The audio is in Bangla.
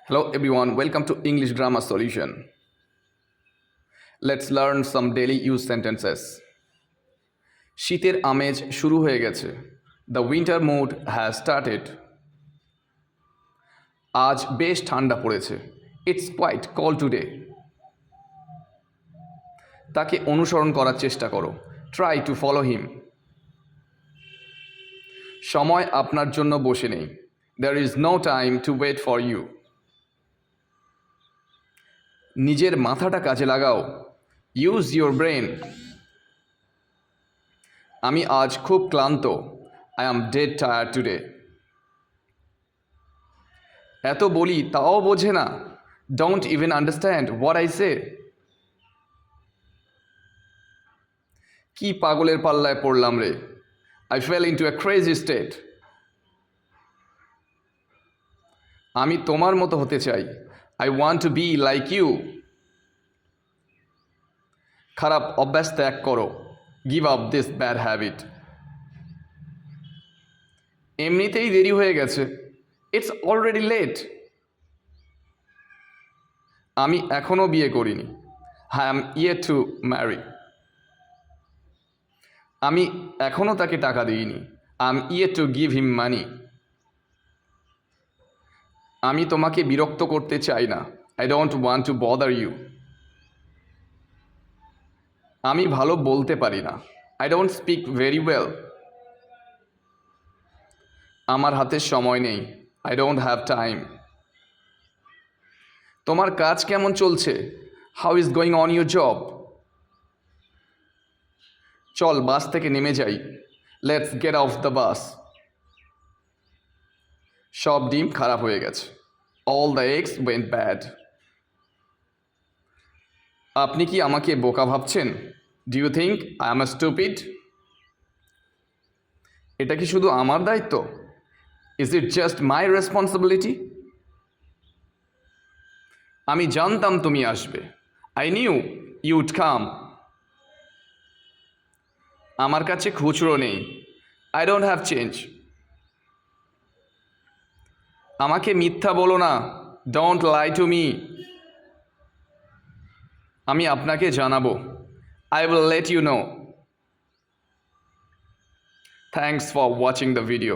Hello everyone, welcome to English Grammar Solution. Let's learn some daily use sentences. শীতের আমেজ শুরু হয়ে গেছে. The winter mood has started. আজ বেশ ঠান্ডা পড়েছে. It's quite cold today. তাকে অনুসরণ করার চেষ্টা করো. Try to follow him. সময় আপনার জন্য বসে নেই. There is no time to wait for you. নিজের মাথাটা কাজে লাগাও. Use your brain. আমি আজ খুব ক্লান্ত. I am dead tired today. এত বলি তাও বোঝে না. Don't even understand what I say. কি পাগলের পাল্লায় পড়লাম রে. I fell into a crazy state. আমি তোমার মতো হতে চাই. I want to be like you. খারাপ অভ্যাস ত্যাগ করো. Give up this bad habit. এমনিতেই দেরি হয়ে গেছে. It's already late. আমি এখনও বিয়ে করিনি. I am yet to marry. আমি এখনও তাকে টাকা দিইনি. I am yet to give him money. আমি তোমাকে বিরক্ত করতে চাই না. I don't want to bother you. আমি ভালো বলতে পারি না. I don't speak very well. আমার হাতে সময় নেই. I don't have time. তোমার কাজ কেমন চলছে? How is going on your job? চল বাস থেকে নেমে যাই. Let's get off the bus. সব ডিম খারাপ হয়ে গেছে. All the eggs went bad. আপনি কি আমাকে বোকা ভাবছেন? Do you think I am a stupid? এটা কি শুধু আমার দায়িত্ব? Is it just my responsibility? আমি জানতাম তুমি আসবে. I knew you'd come. আমার কাছে খুচরো নেই. I don't have change. আমাকে মিথ্যা বলো না. Don't lie to me. আমি আপনাকে জানাবো. I will let you know. Thanks for watching the video.